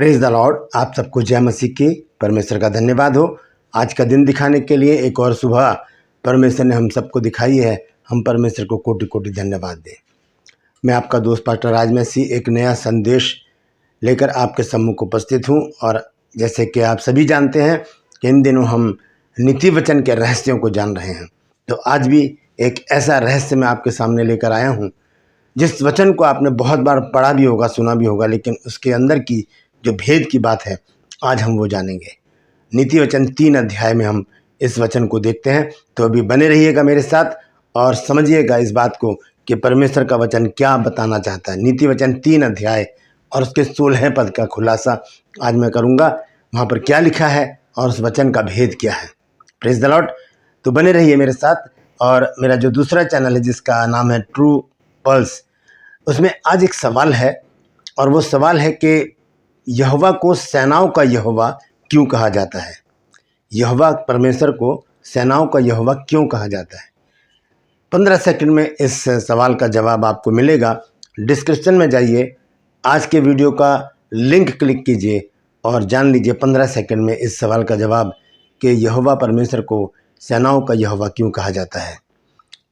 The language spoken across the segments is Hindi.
Praise the Lord. आप सबको जय मसीह की। परमेश्वर का धन्यवाद हो आज का दिन दिखाने के लिए। एक और सुबह परमेश्वर ने हम सबको दिखाई है। हम परमेश्वर को कोटि कोटि धन्यवाद दें। मैं आपका दोस्त पास्टर राज मसीह एक नया संदेश लेकर आपके सम्मुख उपस्थित हूँ। और जैसे कि आप सभी जानते हैं कि इन दिनों हम नीति वचन के रहस्यों को जान रहे हैं, तो आज भी एक ऐसा रहस्य मैं आपके सामने लेकर आया हूँ जिस वचन को आपने बहुत बार पढ़ा भी होगा, सुना भी होगा, लेकिन उसके अंदर की जो भेद की बात है आज हम वो जानेंगे। नीति वचन 3 अध्याय में हम इस वचन को देखते हैं। तो अभी बने रहिएगा मेरे साथ और समझिएगा इस बात को कि परमेश्वर का वचन क्या बताना चाहता है। नीति वचन 3 अध्याय और उसके 16 पद का खुलासा आज मैं करूँगा। वहाँ पर क्या लिखा है और उस वचन का भेद क्या है। Praise the Lord. तो बने रहिए मेरे साथ। और मेरा जो दूसरा चैनल है जिसका नाम है ट्रू पल्स, उसमें आज एक सवाल है और वो सवाल है कि यहोवा को सेनाओं का यहोवा क्यों कहा जाता है। यहोवा परमेश्वर को सेनाओं का यहोवा क्यों कहा जाता है। 15 सेकंड में इस सवाल का जवाब आपको मिलेगा। डिस्क्रिप्शन में जाइए, आज के वीडियो का लिंक क्लिक कीजिए और जान लीजिए 15 सेकंड में इस सवाल का जवाब कि यहोवा परमेश्वर को सेनाओं का यहोवा क्यों कहा जाता है।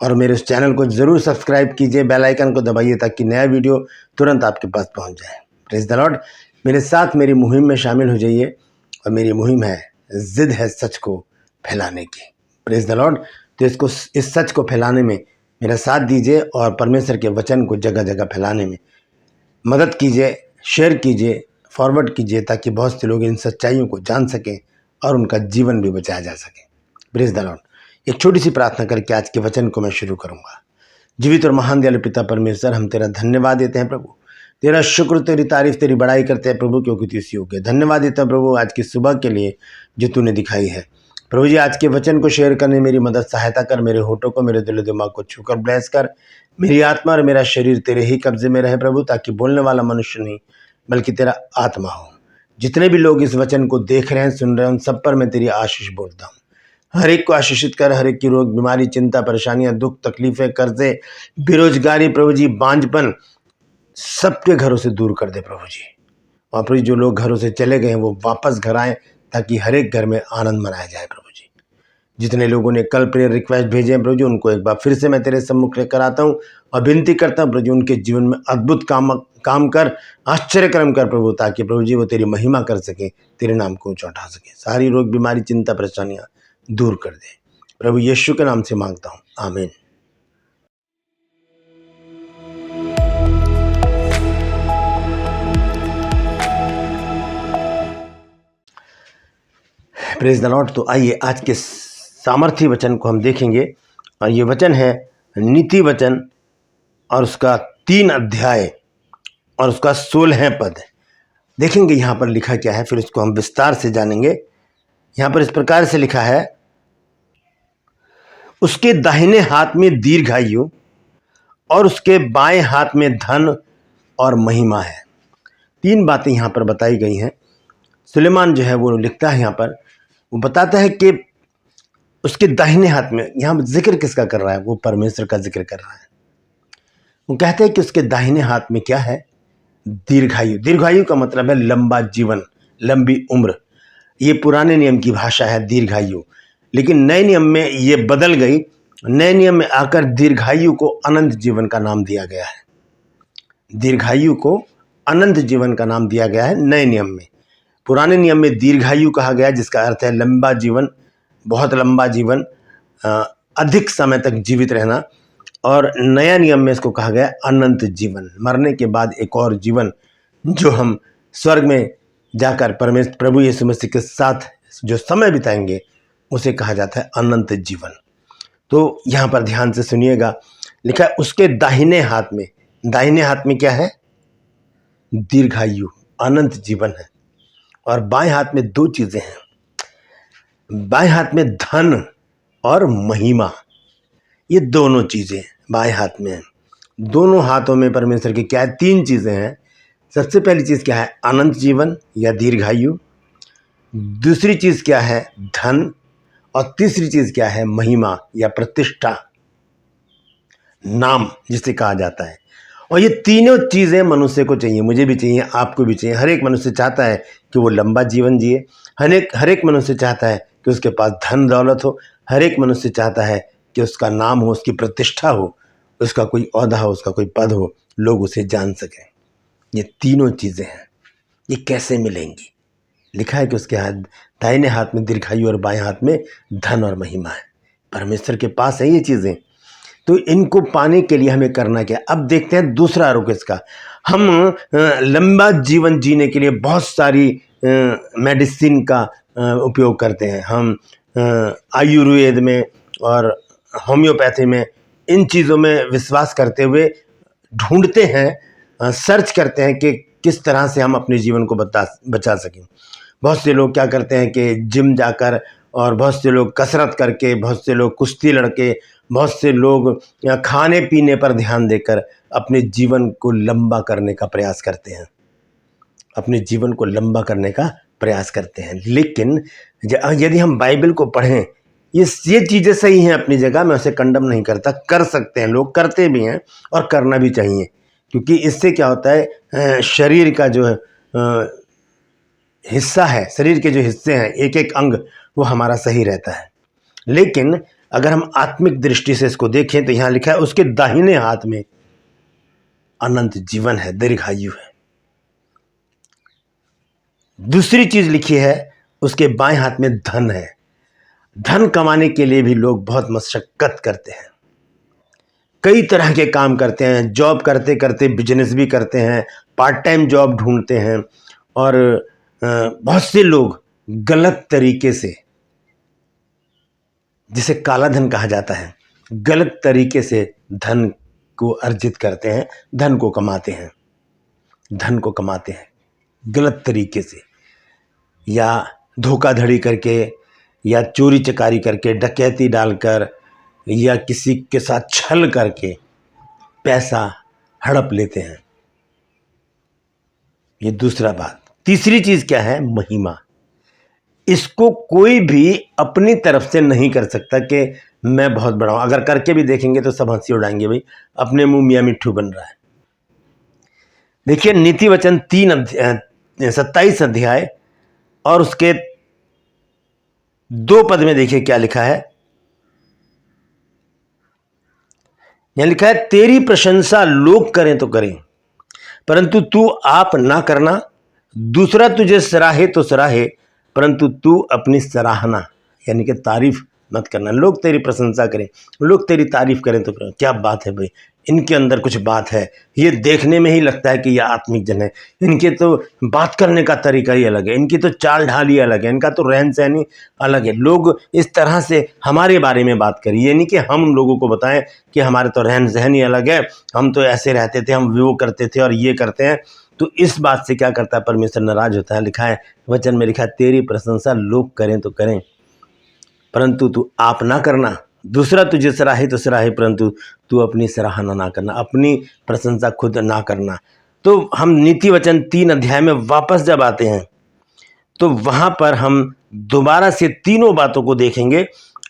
और मेरे उस चैनल को ज़रूर सब्सक्राइब कीजिए, बेल आइकन को दबाइए ताकि नया वीडियो तुरंत आपके पास पहुंच जाए। Praise the Lord. मेरे साथ मेरी मुहिम में शामिल हो जाइए और मेरी मुहिम है, जिद है सच को फैलाने की। Praise the Lord. तो इस सच को फैलाने में मेरा साथ दीजिए और परमेश्वर के वचन को जगह जगह फैलाने में मदद कीजिए, शेयर कीजिए, फॉरवर्ड कीजिए ताकि बहुत से लोग इन सच्चाइयों को जान सकें और उनका जीवन भी बचाया जा सके। Praise the Lord. एक छोटी सी प्रार्थना करके आज के वचन को मैं शुरू करूंगा। जीवित और महान दयालु पिता परमेश्वर, हम तेरा धन्यवाद देते हैं प्रभु। तेरा शुक्र, तेरी तारीफ, तेरी बड़ाई करते हैं प्रभु, क्योंकि तू इसी योग्य। धन्यवाद देता है प्रभु आज की सुबह के लिए जो तूने दिखाई है। प्रभु जी, आज के वचन को शेयर करने मेरी मदद सहायता कर। मेरे होठों को, मेरे दिल दिमाग को छूकर ब्लेस कर। मेरी आत्मा और मेरा शरीर तेरे ही कब्जे में रहे प्रभु, ताकि बोलने वाला मनुष्य नहीं बल्कि तेरा आत्मा हो। जितने भी लोग इस वचन को देख रहे हैं, सुन रहे हैं, उन सब पर मैं तेरी आशीष बोलता हूँ। हर एक को आशीषित कर। हर एक की रोग, बीमारी, चिंता, परेशानियां, दुख, तकलीफें, कर्जे, बेरोजगारी, प्रभु जी, बांझपन, सबके घरों से दूर कर दे प्रभु जी। और प्रभु, जो लोग घरों से चले गए हैं वो वापस घर आए ताकि हर एक घर में आनंद मनाया जाए प्रभु जी। जितने लोगों ने कल प्रेयर रिक्वेस्ट भेजे हैं प्रभु जी, उनको एक बार फिर से मैं तेरे सम्मुख लेकर आता हूँ और विनती करता हूँ प्रभु जी, उनके जीवन में अद्भुत काम कर, आश्चर्य कर्म कर प्रभु, ताकि प्रभु जी वो तेरी महिमा कर सके, तेरे नाम को ऊंचा उठा सके। सारी रोग, बीमारी, चिंता, परेशानियां दूर कर दे प्रभु, यीशु के नाम से मांगता हूँ, आमीन। Praise the Lord. तो आइए आज के सामर्थ्य वचन को हम देखेंगे और ये वचन है नीति वचन और उसका 3 अध्याय और उसका 16 पद। देखेंगे यहाँ पर लिखा क्या है, फिर उसको हम विस्तार से जानेंगे। यहाँ पर इस प्रकार से लिखा है, उसके दाहिने हाथ में दीर्घायु और उसके बाएं हाथ में धन और महिमा है। 3 बातें यहाँ पर बताई गई हैं। सुलेमान जो है वो लिखता है यहाँ पर, वो बताता है कि उसके दाहिने हाथ में, यहाँ जिक्र किसका कर रहा है, वो परमेश्वर का जिक्र कर रहा है। वो कहते हैं कि उसके दाहिने हाथ में क्या है, दीर्घायु। दीर्घायु का मतलब है लंबा जीवन, लंबी उम्र। ये पुराने नियम की भाषा है दीर्घायु, लेकिन नए नियम में ये बदल गई। नए नियम में आकर दीर्घायु को अनंत जीवन का नाम दिया गया है। दीर्घायु को अनंत जीवन का नाम दिया गया है नए नियम में। पुराने नियम में दीर्घायु कहा गया, जिसका अर्थ है लंबा जीवन, बहुत लंबा जीवन, अधिक समय तक जीवित रहना। और नया नियम में इसको कहा गया अनंत जीवन, मरने के बाद एक और जीवन जो हम स्वर्ग में जाकर परमेश्वर प्रभु यीशु मसीह के साथ जो समय बिताएंगे उसे कहा जाता है अनंत जीवन। तो यहाँ पर ध्यान से सुनिएगा, लिखा है उसके दाहिने हाथ में। दाहिने हाथ में क्या है, दीर्घायु, अनंत जीवन है। और बाएं हाथ में 2 चीजें हैं। बाएं हाथ में धन और महिमा, ये दोनों चीजें बाएं हाथ में हैं। दोनों हाथों में परमेश्वर की क्या है, 3 चीजें हैं। सबसे पहली चीज क्या है, अनंत जीवन या दीर्घायु। दूसरी चीज क्या है, धन। और तीसरी चीज क्या है, महिमा या प्रतिष्ठा, नाम जिसे कहा जाता है। और ये तीनों चीज़ें मनुष्य को चाहिए, मुझे भी चाहिए, आपको भी चाहिए। हर एक मनुष्य चाहता है कि वो लंबा जीवन जिए। हर एक मनुष्य चाहता है कि उसके पास धन दौलत हो। हर एक मनुष्य चाहता है कि उसका नाम हो, उसकी प्रतिष्ठा हो, उसका कोई ओहदा हो, उसका कोई पद हो, लोग उसे जान सकें। ये तीनों चीज़ें हैं, ये कैसे मिलेंगी? लिखा है कि उसके दाहिने हाथ में दीर्घायु और बाएं हाथ में धन और महिमा है। परमेश्वर के पास है ये चीज़ें। तो इनको पाने के लिए हमें करना क्या? अब देखते हैं दूसरा आरोप इसका। हम लंबा जीवन जीने के लिए बहुत सारी मेडिसिन का उपयोग करते हैं। हम आयुर्वेद में और होम्योपैथी में इन चीज़ों में विश्वास करते हुए ढूंढते हैं, सर्च करते हैं कि किस तरह से हम अपने जीवन को बचा सकें। बहुत से लोग क्या करते हैं कि जिम जाकर, और बहुत से लोग कसरत करके, बहुत से लोग कुश्ती लड़के, बहुत से लोग खाने पीने पर ध्यान देकर अपने जीवन को लंबा करने का प्रयास करते हैं, अपने जीवन को लंबा करने का प्रयास करते हैं। लेकिन यदि हम बाइबल को पढ़ें, ये चीज़ें सही हैं अपनी जगह, मैं उसे कंडम नहीं करता, कर सकते हैं, लोग करते भी हैं और करना भी चाहिए, क्योंकि इससे क्या होता है, शरीर का जो हिस्सा है, शरीर के जो हिस्से हैं, एक एक अंग, वो हमारा सही रहता है। लेकिन अगर हम आत्मिक दृष्टि से इसको देखें तो यहाँ लिखा है उसके दाहिने हाथ में अनंत जीवन है, दीर्घायु है। दूसरी चीज लिखी है उसके बाएं हाथ में धन है। धन कमाने के लिए भी लोग बहुत मशक्कत करते हैं, कई तरह के काम करते हैं, जॉब करते करते बिजनेस भी करते हैं, पार्ट टाइम जॉब ढूंढते हैं, और बहुत से लोग गलत तरीके से, जिसे काला धन कहा जाता है, गलत तरीके से धन को अर्जित करते हैं, धन को कमाते हैं, धन को कमाते हैं गलत तरीके से, या धोखाधड़ी करके, या चोरी चकारी करके, डकैती डालकर, या किसी के साथ छल करके पैसा हड़प लेते हैं। ये दूसरा बात। तीसरी चीज क्या है? महिमा। इसको कोई भी अपनी तरफ से नहीं कर सकता कि मैं बहुत बड़ा हूं। अगर करके भी देखेंगे तो सब हंसी उड़ाएंगे, भाई अपने मुंह मियाँ मिट्ठू बन रहा है। देखिए नीति वचन 27 अध्याय और उसके 2 पद में देखिए क्या लिखा है। यहां लिखा है तेरी प्रशंसा लोग करें तो करें, परंतु तू आप ना करना। दूसरा तुझे सराहे तो सराहे, परंतु तू अपनी सराहना यानी कि तारीफ मत करना। लोग तेरी प्रशंसा करें, लोग तेरी तारीफ करें तो करें। क्या बात है भाई, इनके अंदर कुछ बात है। ये देखने में ही लगता है कि ये आत्मिक जन है। इनके तो बात करने का तरीका ही अलग है, इनकी तो चाल ढाल ही अलग है, इनका तो रहन सहन ही अलग है। लोग इस तरह से हमारे बारे में बात करें, ये नहीं कि हम लोगों को बताएं कि हमारे तो रहन सहन ही अलग है, हम तो ऐसे रहते थे, हम वो करते थे और ये करते हैं। तो इस बात से क्या करता है परमेश्वर? नाराज होता है। लिखा है वचन में, लिखा है तेरी प्रशंसा लोग करें तो करें, परंतु तू आप ना करना। दूसरा तुझे सराहे तो सराहे, परंतु तू अपनी सराहना ना करना, अपनी प्रशंसा खुद ना करना। तो हम नीति वचन 3 अध्याय में वापस जब आते हैं तो वहां पर हम दोबारा से तीनों बातों को देखेंगे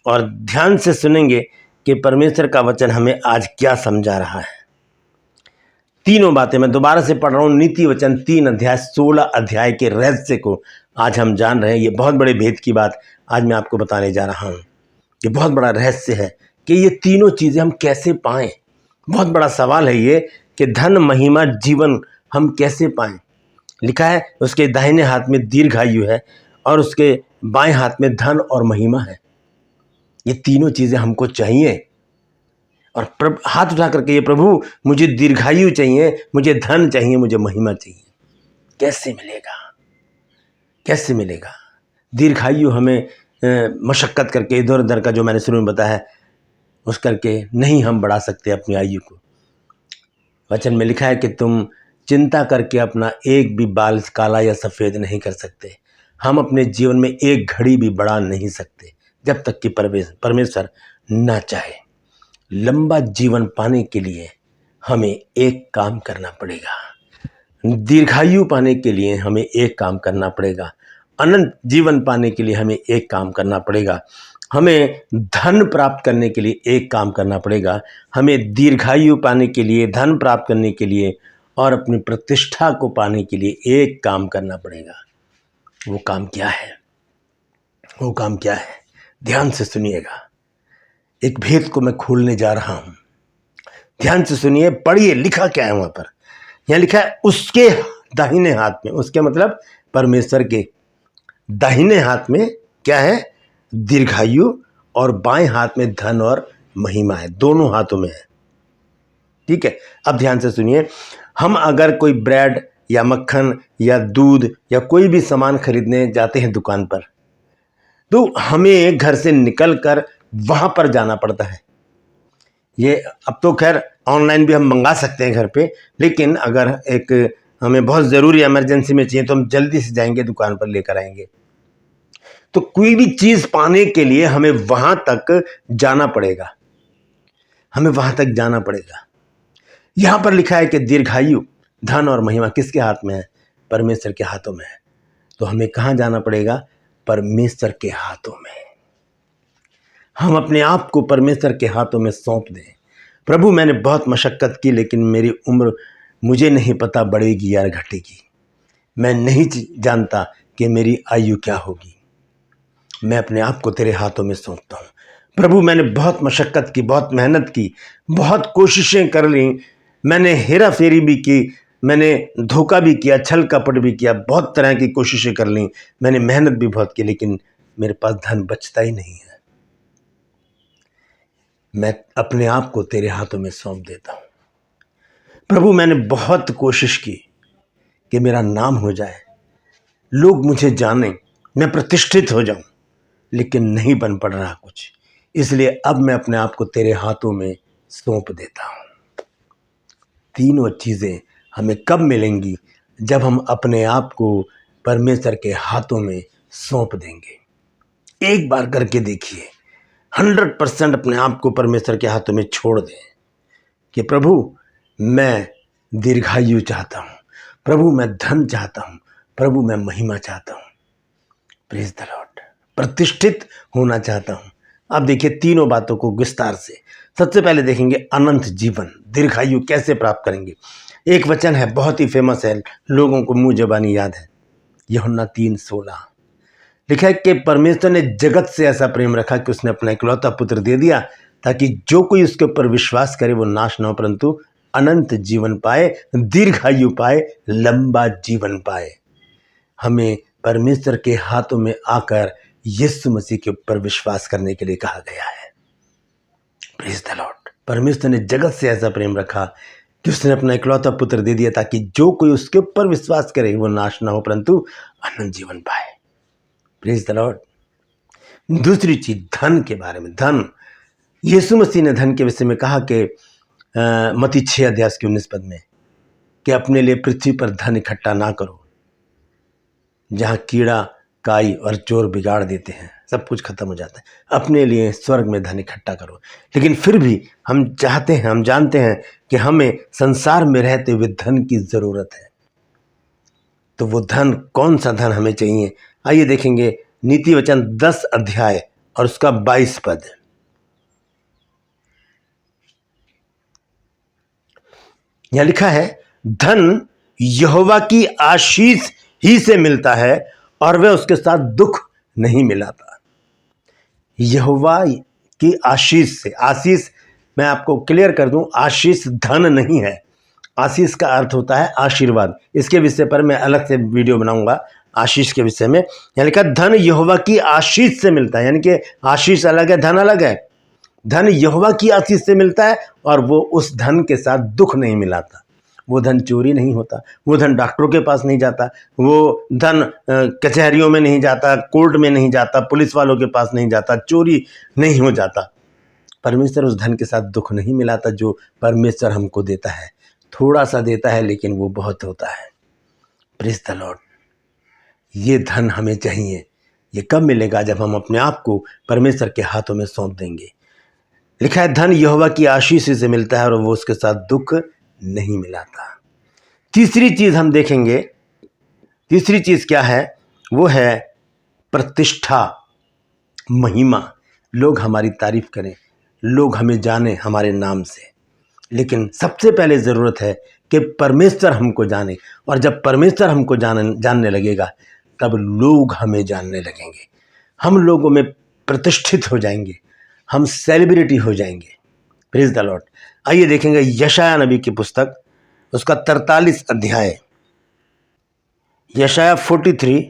और ध्यान से सुनेंगे कि परमेश्वर का वचन हमें आज क्या समझा रहा है। तीनों बातें मैं दोबारा से पढ़ रहा हूं। नीति वचन 3 अध्याय 16 अध्याय के रहस्य को आज हम जान रहे हैं। ये बहुत बड़े भेद की बात आज मैं आपको बताने जा रहा हूं। ये बहुत बड़ा रहस्य है कि ये तीनों चीजें हम कैसे पाएं। बहुत बड़ा सवाल है ये कि धन, महिमा, जीवन हम कैसे पाएं। लिखा है उसके दाहिने हाथ में दीर्घायु है और उसके बाएं हाथ में धन और महिमा है। ये तीनों चीजें हमको चाहिए। और हाथ उठा करके ये प्रभु मुझे दीर्घायु चाहिए, मुझे धन चाहिए, मुझे महिमा चाहिए। कैसे मिलेगा? कैसे मिलेगा? दीर्घायु हमें मशक्कत करके इधर उधर का, जो मैंने शुरू में बताया, उस करके नहीं हम बढ़ा सकते अपनी आयु को। वचन में लिखा है कि तुम चिंता करके अपना एक भी बाल काला या सफ़ेद नहीं कर सकते। हम अपने जीवन में एक घड़ी भी बढ़ा नहीं सकते जब तक कि परमेश्वर ना चाहे। लंबा जीवन पाने के लिए हमें एक काम करना पड़ेगा। दीर्घायु पाने के लिए हमें एक काम करना पड़ेगा। अनंत जीवन पाने के लिए हमें एक काम करना पड़ेगा। हमें धन प्राप्त करने के लिए एक काम करना पड़ेगा। हमें दीर्घायु पाने के लिए, धन प्राप्त करने के लिए और अपनी प्रतिष्ठा को पाने के लिए एक काम करना पड़ेगा। वो काम क्या है? वो काम क्या है? ध्यान से सुनिएगा। एक भेद को मैं खोलने जा रहा हूं। ध्यान से सुनिए, पढ़िए, लिखा क्या है वहां पर। यहां लिखा है उसके दाहिने हाथ में, उसके मतलब परमेश्वर के दाहिने हाथ में क्या है? दीर्घायु, और बाएं हाथ में धन और महिमा है, दोनों हाथों में है। ठीक है, अब ध्यान से सुनिए। हम अगर कोई ब्रेड या मक्खन या दूध या कोई भी सामान खरीदने जाते हैं दुकान पर, तो हमें घर से निकलकर वहां पर जाना पड़ता है। ये अब तो खैर ऑनलाइन भी हम मंगा सकते हैं घर पे, लेकिन अगर एक हमें बहुत ज़रूरी इमरजेंसी में चाहिए तो हम जल्दी से जाएंगे दुकान पर लेकर आएंगे। तो कोई भी चीज़ पाने के लिए हमें वहां तक जाना पड़ेगा, हमें वहां तक जाना पड़ेगा। यहां पर लिखा है कि दीर्घायु, धन और महिमा किसके हाथ में है? परमेश्वर के हाथों में है। तो हमें कहां जाना पड़ेगा? परमेश्वर के हाथों में। हम अपने आप को परमेश्वर के हाथों में सौंप दें। प्रभु, मैंने बहुत मशक्क़त की, लेकिन मेरी उम्र मुझे नहीं पता बढ़ेगी या घटेगी। मैं नहीं जानता कि मेरी आयु क्या होगी। मैं अपने आप को तेरे हाथों में सौंपता हूँ। प्रभु, मैंने बहुत मशक्क़त की, बहुत मेहनत की, बहुत कोशिशें कर ली, मैंने हेरा फेरी भी की, मैंने धोखा भी किया, छल कपट भी किया, बहुत तरह की कोशिशें कर ली, मैंने मेहनत भी बहुत की, लेकिन मेरे पास धन बचता ही नहीं है। मैं अपने आप को तेरे हाथों में सौंप देता हूँ। प्रभु, मैंने बहुत कोशिश की कि मेरा नाम हो जाए, लोग मुझे जानें, मैं प्रतिष्ठित हो जाऊं, लेकिन नहीं बन पड़ रहा कुछ। इसलिए अब मैं अपने आप को तेरे हाथों में सौंप देता हूं। तीनों चीज़ें हमें कब मिलेंगी? जब हम अपने आप को परमेश्वर के हाथों में सौंप देंगे। एक बार करके देखिए, 100% अपने आप को परमेश्वर के हाथों में छोड़ दें कि प्रभु, मैं दीर्घायु चाहता हूँ, प्रभु मैं धन चाहता हूँ, प्रभु मैं महिमा चाहता हूँ, प्रेज द लॉर्ड, प्रतिष्ठित होना चाहता हूँ। अब देखिए तीनों बातों को विस्तार से। सबसे पहले देखेंगे अनंत जीवन, दीर्घायु कैसे प्राप्त करेंगे। एक वचन है, बहुत ही फेमस है, लोगों को मुंह ज़बानी याद है, यूहन्ना 3:16। लिखा है कि परमेश्वर ने जगत से ऐसा प्रेम रखा कि उसने अपना इकलौता पुत्र दे दिया, ताकि जो कोई उसके ऊपर विश्वास करे वो नाश न हो, परंतु अनंत जीवन पाए, दीर्घायु पाए, लंबा जीवन पाए। हमें परमेश्वर के हाथों में आकर यीशु मसीह के ऊपर विश्वास करने के लिए कहा गया है। Praise the Lord. परमेश्वर ने जगत से ऐसा प्रेम रखा कि उसने अपना इकलौता पुत्र दे दिया, ताकि जो कोई उसके ऊपर विश्वास करे वो नाश ना हो, परंतु अनंत जीवन पाए। Praise the Lord. दूसरी चीज, धन के बारे में। धन, यीशु मसीह ने धन के विषय में कहा कि मत्ती 6:19 में कि अपने लिए पृथ्वी पर धन इकट्ठा ना करो, जहाँ कीड़ा काई और चोर बिगाड़ देते हैं, सब कुछ खत्म हो जाता है। अपने लिए स्वर्ग में धन इकट्ठा करो। लेकिन फिर भी हम चाहते हैं, हम जानते हैं कि हमें संसार में रहते हुए धन की ज़रूरत है। तो वो धन, कौन सा धन हमें चाहिए? आइए देखेंगे नीति वचन 10 अध्याय और उसका 22 पद। यहां लिखा है, धन यहोवा की आशीष ही से मिलता है और वह उसके साथ दुख नहीं मिलाता। यहोवा की आशीष से, आशीष मैं आपको क्लियर कर दूं, आशीष धन नहीं है। आशीष का अर्थ होता है आशीर्वाद। इसके विषय पर मैं अलग से वीडियो बनाऊंगा, आशीष के विषय में। यानी कि धन यहोवा की आशीष से मिलता है, यानी कि आशीष अलग है, धन अलग है। धन यहोवा की आशीष से मिलता है और वो उस धन के साथ दुख नहीं मिलाता। वो धन चोरी नहीं होता, वो धन डॉक्टरों के पास नहीं जाता, वो धन कचहरियों में नहीं जाता, कोर्ट में नहीं जाता, पुलिस वालों के पास नहीं जाता, चोरी नहीं हो जाता। परमेश्वर उस धन के साथ दुख नहीं मिलाता जो परमेश्वर हमको देता है। थोड़ा सा देता है लेकिन वो बहुत होता है। Praise the Lord. ये धन हमें चाहिए। ये कब मिलेगा? जब हम अपने आप को परमेश्वर के हाथों में सौंप देंगे। लिखा है, धन यहोवा की आशीष से मिलता है और वो उसके साथ दुख नहीं मिलाता। तीसरी चीज हम देखेंगे, तीसरी चीज क्या है? वो है प्रतिष्ठा, महिमा। लोग हमारी तारीफ करें, लोग हमें जाने हमारे नाम से, लेकिन सबसे पहले ज़रूरत है कि परमेश्वर हमको जाने। और जब परमेश्वर हमको जानने लगेगा तब लोग हमें जानने लगेंगे, हम लोगों में प्रतिष्ठित हो जाएंगे, हम सेलिब्रिटी हो जाएंगे। Praise the Lord. आइए देखेंगे यशायाह नबी की पुस्तक, उसका 43 अध्याय, यशायाह 43,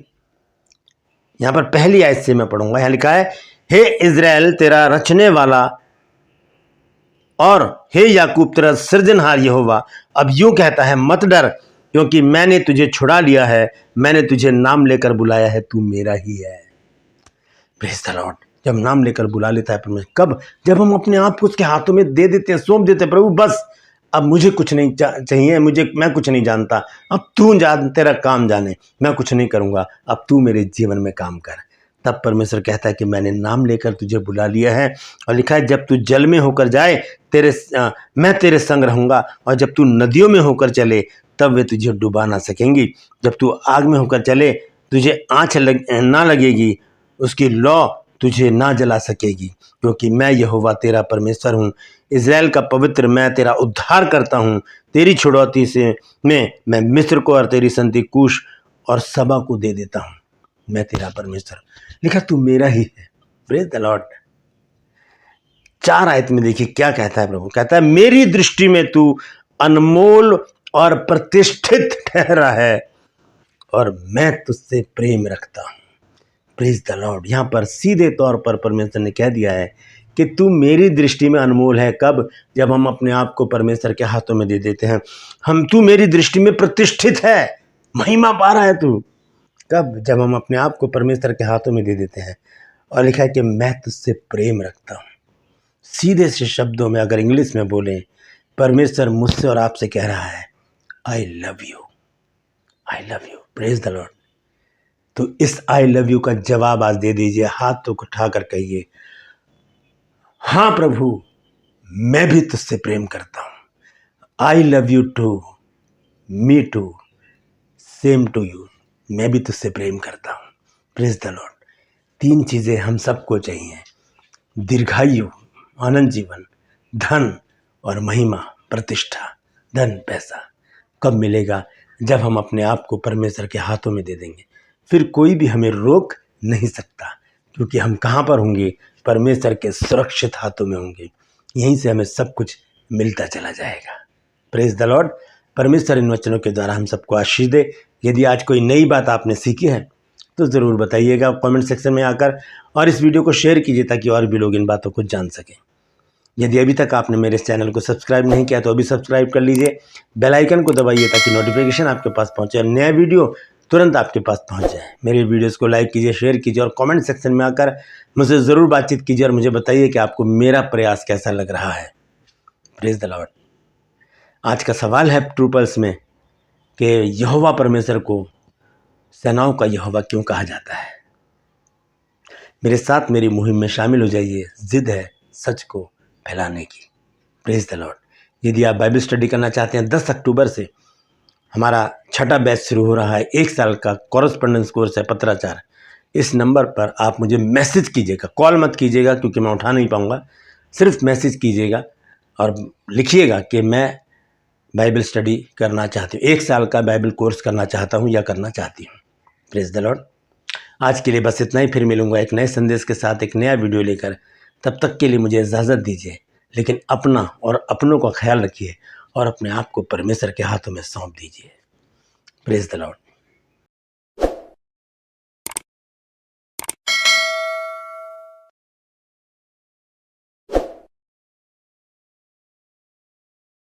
यहाँ पर पहली आयत से मैं पढ़ूंगा। यहाँ लिखा है, हे इज़राइल तेरा रचने वाला और हे याकूब तेरा सृजनहार यहोवा अब यूं कहता है, मत डर, क्योंकि मैंने तुझे छुड़ा लिया है, मैंने तुझे नाम लेकर बुलाया है, तू मेरा ही है। Praise the Lord. जब नाम लेकर बुला लेता है परमेश्वर, कब? जब हम अपने आप को उसके हाथों में दे देते हैं, सौंप देते हैं, प्रभु बस अब मुझे कुछ नहीं चाहिए, मैं कुछ नहीं जानता, अब तू जान, तेरा काम जाने, मैं कुछ नहीं करूँगा, अब तू मेरे जीवन में काम कर। तब परमेश्वर कहता है कि मैंने नाम लेकर तुझे बुला लिया है। और लिखा है, जब तू जल में होकर जाए मैं तेरे संग रहूँगा, और जब तू नदियों में होकर चले तब वे तुझे डुबा ना सकेंगी। जब तू आग में होकर चले तुझे आँच ना लगेगी, उसकी लौ तुझे ना जला सकेगी, क्योंकि मैं यहोवा तेरा परमेश्वर हूँ, इज़राइल का पवित्र, मैं तेरा उद्धार करता हूँ। तेरी छुड़ौती से मैं मिस्र को और तेरी संति कूश और सबा को दे देता हूँ। मैं तेरा परमेश्वर। लिखा तू मेरा ही है। Praise the Lord. 4 आयत में देखिए क्या कहता है प्रभु। कहता है, मेरी दृष्टि में तू अनमोल और प्रतिष्ठित ठहरा है और मैं तुझसे प्रेम रखता हूँ। Praise the Lord. यहाँ पर सीधे तौर पर परमेश्वर ने कह दिया है कि तू मेरी दृष्टि में अनमोल है। कब? जब हम अपने आप को परमेश्वर के हाथों में दे देते हैं। तू मेरी दृष्टि में प्रतिष्ठित है, महिमा पा रहा है तू। कब? जब हम अपने आप को परमेश्वर के हाथों में दे देते हैं। और लिखा है कि मैं तुझसे प्रेम रखता हूँ। सीधे से शब्दों में अगर इंग्लिश में बोलें, परमेश्वर मुझसे और आपसे कह रहा है, आई love you, I love you. Praise the Lord. तो इस आई लव यू का जवाब आज दे दीजिए, हाथ तो उठाकर कहिए, हाँ प्रभु मैं भी तुझसे प्रेम करता हूँ। I love you too, me too, same to you. मैं भी तुझसे प्रेम करता हूँ। Praise the Lord. 3 चीज़ें हम सबको चाहिए, दीर्घायु, आनंद जीवन, धन और महिमा, प्रतिष्ठा। धन पैसा कब मिलेगा? जब हम अपने आप को परमेश्वर के हाथों में दे देंगे। फिर कोई भी हमें रोक नहीं सकता, क्योंकि हम कहाँ पर होंगे? परमेश्वर के सुरक्षित हाथों में होंगे। यहीं से हमें सब कुछ मिलता चला जाएगा। Praise the Lord. परमेश्वर इन वचनों के द्वारा हम सबको आशीष दे। यदि आज कोई नई बात आपने सीखी है तो ज़रूर बताइएगा कमेंट सेक्शन में आकर, और इस वीडियो को शेयर कीजिए ताकि और भी लोग इन बातों को जान सकें। यदि अभी तक आपने मेरे चैनल को सब्सक्राइब नहीं किया तो अभी सब्सक्राइब कर लीजिए, बेल आइकन को दबाइए ताकि नोटिफिकेशन आपके पास पहुंचे और नया वीडियो तुरंत आपके पास पहुंच जाए। मेरे वीडियोस को लाइक कीजिए, शेयर कीजिए और कमेंट सेक्शन में आकर मुझसे ज़रूर बातचीत कीजिए और मुझे बताइए कि आपको मेरा प्रयास कैसा लग रहा है। Praise the Lord. आज का सवाल है ट्रू पल्स में कि यहोवा परमेश्वर को सेनाओं का यहोवा क्यों कहा जाता है? मेरे साथ मेरी मुहिम में शामिल हो जाइए। जिद है सच को फैलाने की। Praise the Lord. यदि आप बाइबल स्टडी करना चाहते हैं, 10 अक्टूबर से हमारा 6ठा बैच शुरू हो रहा है। 1 साल का कॉरेस्पॉन्डेंस कोर्स है, पत्राचार। इस नंबर पर आप मुझे मैसेज कीजिएगा, कॉल मत कीजिएगा क्योंकि मैं उठा नहीं पाऊँगा। सिर्फ मैसेज कीजिएगा और लिखिएगा कि मैं बाइबल स्टडी करना चाहती हूँ, 1 साल का बाइबल कोर्स करना चाहता हूँ या करना चाहती हूँ। Praise the Lord. आज के लिए बस इतना ही। फिर मिलूंगा एक नए संदेश के साथ, एक नया वीडियो लेकर। तब तक के लिए मुझे इजाज़त दीजिए, लेकिन अपना और अपनों का ख्याल रखिए और अपने आप को परमेश्वर के हाथों में सौंप दीजिए। Praise the Lord.